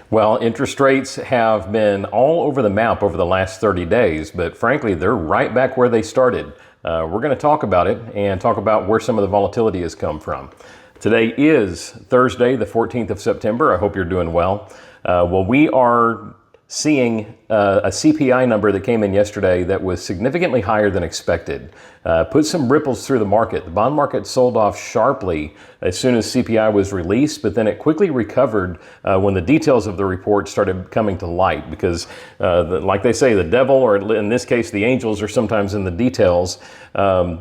Well, interest rates have been all over the map over the last 30 days, but frankly, they're right back where they started. We're going to talk about it and talk about where some of the volatility has come from. Today is Thursday, the 14th of September. I hope you're doing well. We are seeing a CPI number that came in yesterday that was significantly higher than expected. Put some ripples through the market. The bond market sold off sharply as soon as CPI was released, but then it quickly recovered when the details of the report started coming to light because, like they say, the devil, or in this case, the angels, are sometimes in the details.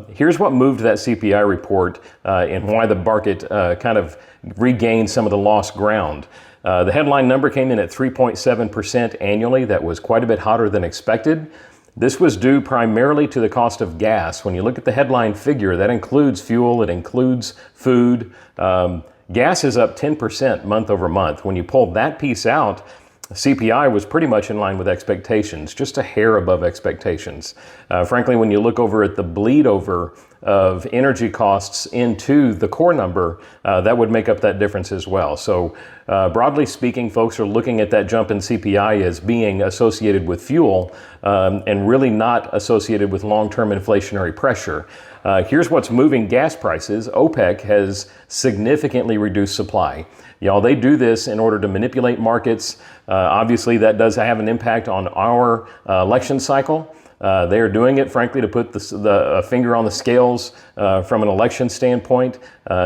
Here's what moved that CPI report and why the market kind of regained some of the lost ground. The headline number came in at 3.7% annually. That was quite a bit hotter than expected. This was due primarily to the cost of gas. When you look at the headline figure, that includes fuel, it includes food. Gas is up 10% month over month. When you pull that piece out, CPI was pretty much in line with expectations, just a hair above expectations. Frankly, when you look over at the bleed over of energy costs into the core number, that would make up that difference as well. So broadly speaking, folks are looking at that jump in CPI as being associated with fuel and really not associated with long-term inflationary pressure. Here's what's moving gas prices. OPEC has significantly reduced supply. Y'all, they do this in order to manipulate markets. Obviously, that does have an impact on our election cycle. They are doing it, frankly, to put the finger on the scales from an election standpoint.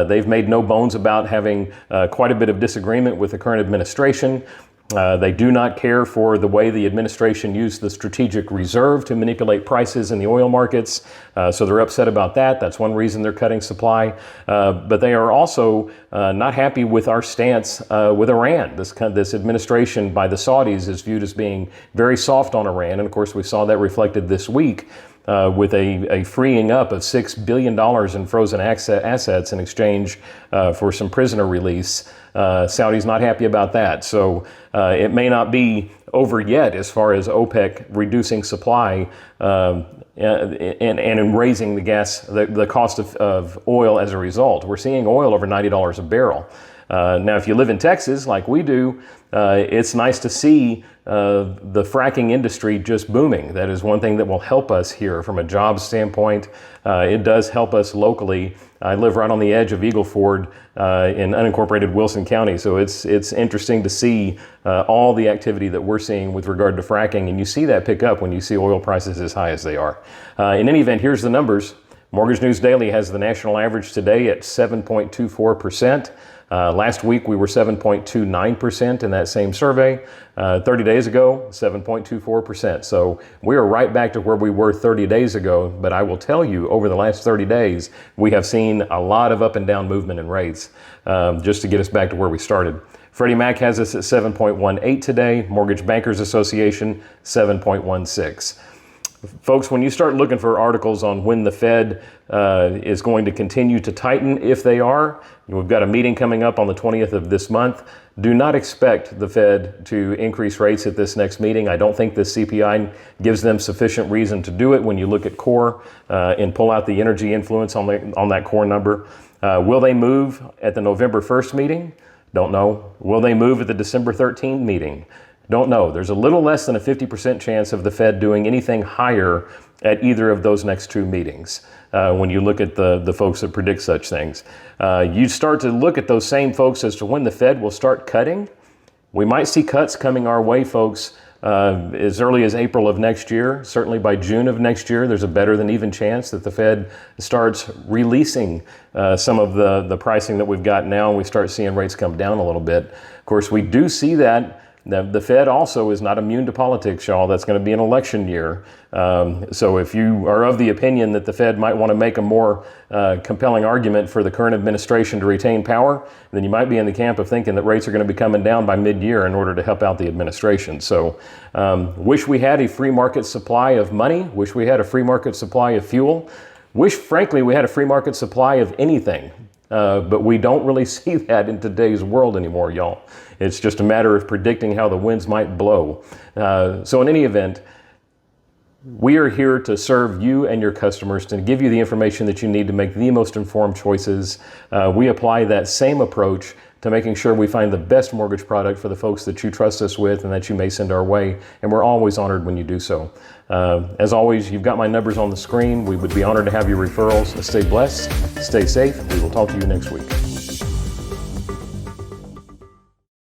They've made no bones about having quite a bit of disagreement with the current administration. They do not care for the way the administration used the strategic reserve to manipulate prices in the oil markets. So they're upset about that. That's one reason they're cutting supply. But they are also not happy with our stance with Iran. This administration by the Saudis is viewed as being very soft on Iran. And of course, we saw that reflected this week with a freeing up of $6 billion in frozen assets in exchange for some prisoner release. Saudi's not happy about that. So it may not be over yet as far as OPEC reducing supply and raising the cost of oil as a result. We're seeing oil over $90 a barrel. Now, if you live in Texas like we do, it's nice to see the fracking industry just booming. That is one thing that will help us here from a jobs standpoint. It does help us locally. I live right on the edge of Eagle Ford in unincorporated Wilson County, so it's interesting to see all the activity that we're seeing with regard to fracking, and you see that pick up when you see oil prices as high as they are. In any event, here's the numbers. Mortgage News Daily has the national average today at 7.24%. Last week, we were 7.29% in that same survey. 30 days ago, 7.24%. So we are right back to where we were 30 days ago. But I will tell you, over the last 30 days, we have seen a lot of up and down movement in rates just to get us back to where we started. Freddie Mac has us at 7.18 today. Mortgage Bankers Association, 7.16. Folks, when you start looking for articles on when the Fed is going to continue to tighten, if they are, we've got a meeting coming up on the 20th of this month. Do not expect the Fed to increase rates at this next meeting. I don't think this CPI gives them sufficient reason to do it when you look at core and pull out the energy influence on that core number. Will they move at the November 1st meeting? Don't know. Will they move at the December 13th meeting? Don't know. There's a little less than a 50% chance of the Fed doing anything higher at either of those next two meetings. When you look at the folks that predict such things, you start to look at those same folks as to when the Fed will start cutting. We might see cuts coming our way, folks, as early as April of next year. Certainly by June of next year, there's a better than even chance that the Fed starts releasing some of the pricing that we've got now, and we start seeing rates come down a little bit. Of course, we do see that. The Fed also is not immune to politics, y'all. That's going to be an election year. So if you are of the opinion that the Fed might want to make a more compelling argument for the current administration to retain power, then you might be in the camp of thinking that rates are going to be coming down by mid-year in order to help out the administration. So wish we had a free market supply of money. Wish we had a free market supply of fuel. Wish, frankly, we had a free market supply of anything. But we don't really see that in today's world anymore, y'all. It's just a matter of predicting how the winds might blow. So in any event, we are here to serve you and your customers, to give you the information that you need to make the most informed choices. We apply that same approach to making sure we find the best mortgage product for the folks that you trust us with and that you may send our way. And we're always honored when you do so. As always, you've got my numbers on the screen. We would be honored to have your referrals. Stay blessed, stay safe. We will talk to you next week.